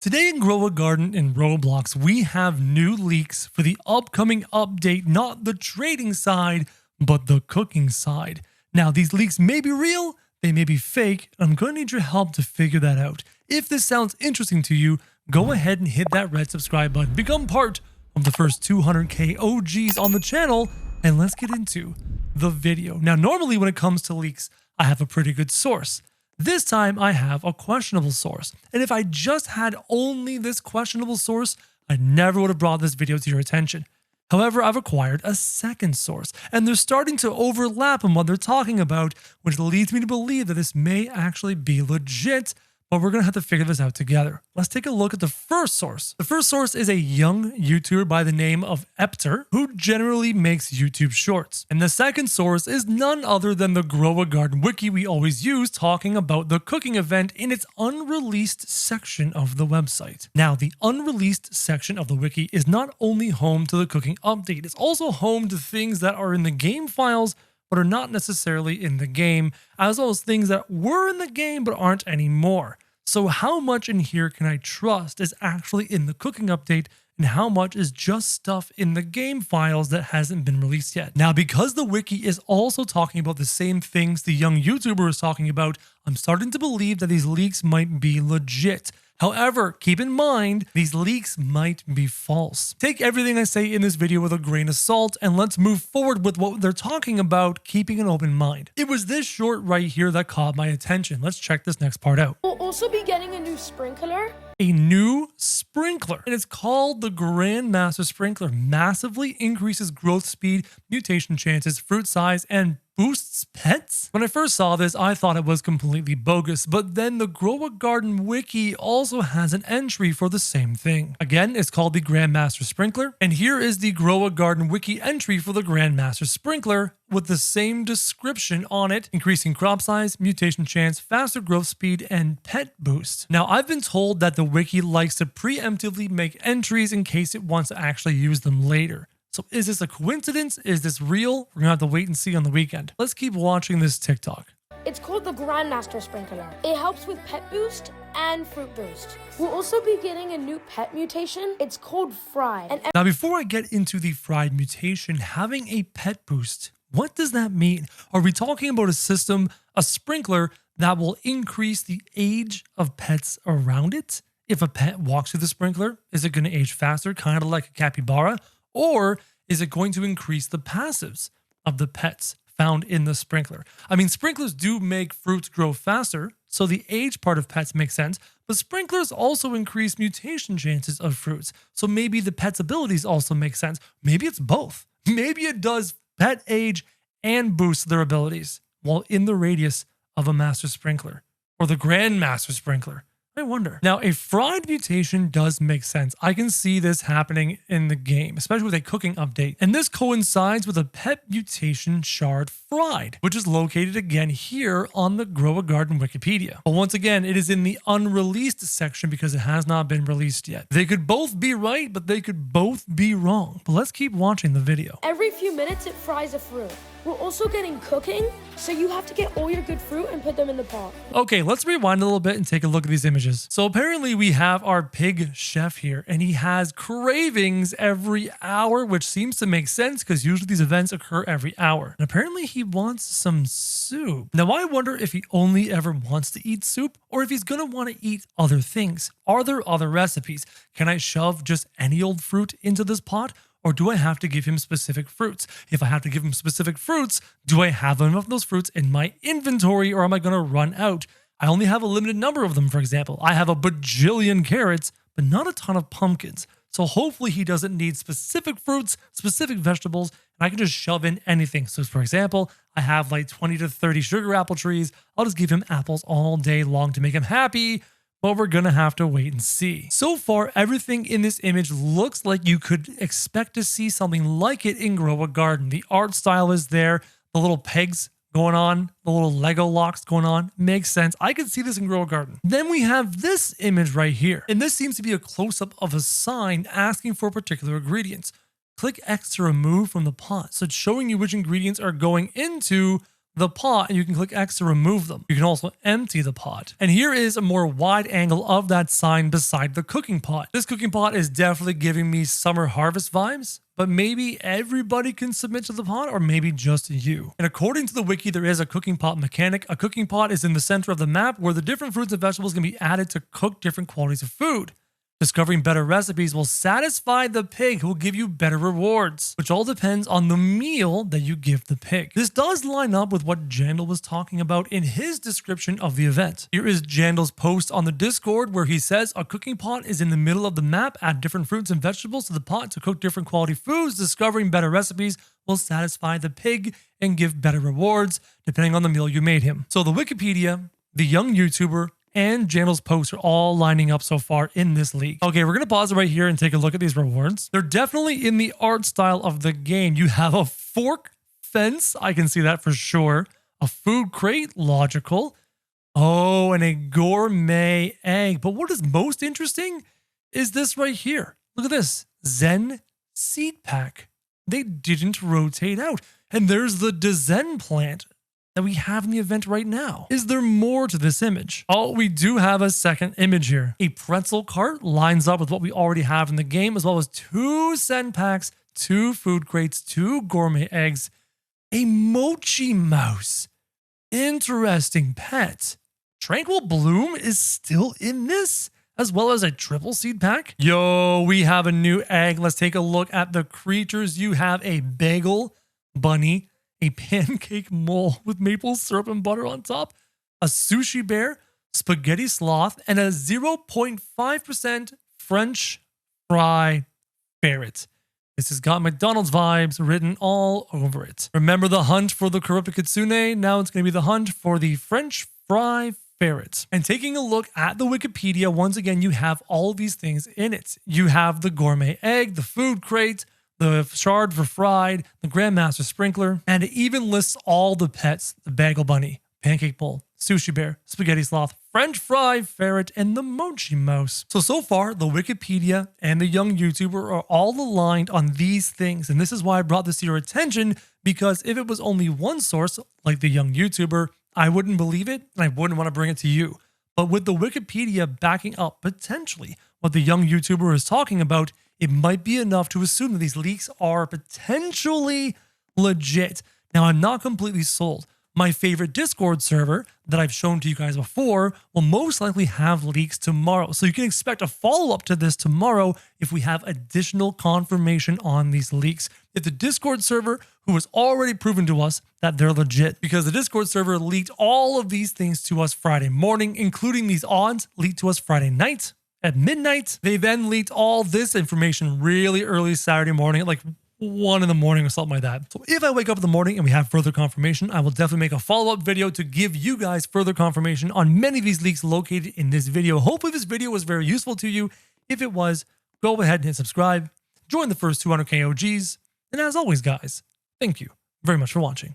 Today in Grow a Garden in Roblox, we have new leaks for the upcoming update, not the trading side, but the cooking side. Now, these leaks may be real, they may be fake, and I'm going to need your help to figure that out. If this sounds interesting to you, go ahead and hit that red subscribe button. Become part of the first 200k OGs on the channel, and let's get into the video. Now, normally when it comes to leaks, I have a pretty good source. This time I have a questionable source, and if I just had only this questionable source, I never would have brought this video to your attention. However, I've acquired a second source, and they're starting to overlap in what they're talking about, which leads me to believe that this may actually be legit, but we're going to have to figure this out together. Let's take a look at the first source. The first source is a young YouTuber by the name of Epter, who generally makes YouTube shorts. And the second source is none other than the Grow a Garden wiki we always use, talking about the cooking event in its unreleased section of the website. Now, the unreleased section of the wiki is not only home to the cooking update, it's also home to things that are in the game files but are not necessarily in the game, as well as things that were in the game but aren't anymore. So how much in here can I trust is actually in the cooking update, and how much is just stuff in the game files that hasn't been released yet? Now, because the wiki is also talking about the same things the young YouTuber is talking about, I'm starting to believe that these leaks might be legit. However, keep in mind, these leaks might be false. Take everything I say in this video with a grain of salt, and let's move forward with what they're talking about, keeping an open mind. It was this short right here that caught my attention. Let's check this next part out. We'll also be getting a new sprinkler. A new sprinkler, and it's called the Grandmaster Sprinkler. Massively increases growth speed, mutation chances, fruit size, and boosts pets. When I first saw this, I thought it was completely bogus, but then the Grow a Garden wiki also has an entry for the same thing. Again, it's called the Grandmaster Sprinkler, and here is the Grow a Garden wiki entry for the Grandmaster Sprinkler with the same description on it: increasing crop size, mutation chance, faster growth speed, and pet boost. Now, I've been told that the wiki likes to preemptively make entries in case it wants to actually use them later. So is this a coincidence? Is this real? We're gonna have to wait and see on the weekend. Let's keep watching this TikTok. It's called the Grandmaster Sprinkler. It helps with pet boost and fruit boost. We'll also be getting a new pet mutation. It's called Fried. Now, before I get into the Fried mutation, having a pet boost, what does that mean? Are we talking about a system, a sprinkler, that will increase the age of pets around it? If a pet walks through the sprinkler, is it going to age faster, kind of like a capybara? Or is it going to increase the passives of the pets found in the sprinkler? I mean, sprinklers do make fruits grow faster, so the age part of pets makes sense, but sprinklers also increase mutation chances of fruits, so maybe the pet's abilities also make sense. Maybe it's both. Maybe it does pet age and boost their abilities while in the radius of a master sprinkler, or the Grandmaster Sprinkler. I wonder. Now, a Fried mutation does make sense. I can see this happening in the game, especially with a cooking update. And this coincides with a pet mutation shard Fried, which is located again here on the Grow a Garden Wikipedia. But once again, it is in the unreleased section because it has not been released yet. They could both be right, but they could both be wrong. But let's keep watching the video. Every few minutes, it fries a fruit. We're also getting cooking, so you have to get all your good fruit and put them in the pot. Okay, let's rewind a little bit and take a look at these images. So apparently we have our pig chef here, and he has cravings every hour, which seems to make sense because usually these events occur every hour. And apparently he wants some soup. Now I wonder if he only ever wants to eat soup, or if he's gonna want to eat other things. Are there other recipes? Can I shove just any old fruit into this pot? Or do I have to give him specific fruits? If I have to give him specific fruits, do I have enough of those fruits in my inventory, or am I going to run out? I only have a limited number of them, for example. I have a bajillion carrots, but not a ton of pumpkins. So hopefully he doesn't need specific fruits, specific vegetables, and I can just shove in anything. So for example, I have like 20 to 30 sugar apple trees. I'll just give him apples all day long to make him happy. But we're gonna have to wait and see. So far, everything in this image looks like you could expect to see something like it in Grow a Garden. The art style is there, the little pegs going on, the little Lego locks going on, makes sense. I could see this in Grow a Garden. Then we have this image right here, and this seems to be a close-up of a sign asking for particular ingredients. Click X to remove from the pot, so it's showing you which ingredients are going into the pot and you can click X to remove them. You can also empty the pot. And here is a more wide angle of that sign beside the cooking pot. This cooking pot is definitely giving me summer harvest vibes, but maybe everybody can submit to the pot or maybe just you. And according to the wiki, there is a cooking pot mechanic. A cooking pot is in the center of the map where the different fruits and vegetables can be added to cook different qualities of food. Discovering better recipes will satisfy the pig who will give you better rewards, which all depends on the meal that you give the pig. This does line up with what Jandal was talking about in his description of the event. Here is Jandal's post on the Discord where he says, a cooking pot is in the middle of the map. Add different fruits and vegetables to the pot to cook different quality foods. Discovering better recipes will satisfy the pig and give better rewards depending on the meal you made him. So the Wikipedia, the young YouTuber, and Jandal's posts are all lining up so far in this league. Okay, we're going to pause it right here and take a look at these rewards. They're definitely in the art style of the game. You have a fork fence. I can see that for sure. A food crate, logical. Oh, and a gourmet egg. But what is most interesting is this right here. Look at this. Zen seed pack. They didn't rotate out. And there's the Dezen plant that we have in the event right now. Is there more to this image? Oh, we do have a second image here. A pretzel cart lines up with what we already have in the game, as well as 2 scent packs, 2 food crates, 2 gourmet eggs, a mochi mouse. Interesting pet. Tranquil Bloom is still in this, as well as a triple seed pack. Yo, we have a new egg. Let's take a look at the creatures. You have a bagel bunny, a pancake mole with maple syrup and butter on top, a sushi bear, spaghetti sloth, and a 0.5% French fry ferret. This has got McDonald's vibes written all over it. Remember the hunt for the corrupted kitsune? Now it's going to be the hunt for the French fry ferret. And taking a look at the Wikipedia, once again, you have all these things in it. You have the gourmet egg, the food crate, the shard for fried, the Grandmaster sprinkler, and it even lists all the pets: the bagel bunny, pancake bowl, sushi bear, spaghetti sloth, French fry ferret, and the mochi mouse. So far, the Wikipedia and the young YouTuber are all aligned on these things. And this is why I brought this to your attention, because if it was only one source, like the young YouTuber, I wouldn't believe it and I wouldn't want to bring it to you. But with the Wikipedia backing up potentially what the young YouTuber is talking about, it might be enough to assume that these leaks are potentially legit. Now, I'm not completely sold. My favorite Discord server that I've shown to you guys before will most likely have leaks tomorrow. So you can expect a follow-up to this tomorrow if we have additional confirmation on these leaks. If the Discord server, who has already proven to us that they're legit, because the Discord server leaked all of these things to us Friday morning, including these odds leaked to us Friday night at midnight. They then leaked all this information really early Saturday morning at like 1 in the morning or something like that. So if I wake up in the morning and we have further confirmation, I will definitely make a follow-up video to give you guys further confirmation on many of these leaks located in this video. Hopefully this video was very useful to you. If it was, go ahead and hit subscribe, join the first 200k OGs, and as always guys, thank you very much for watching.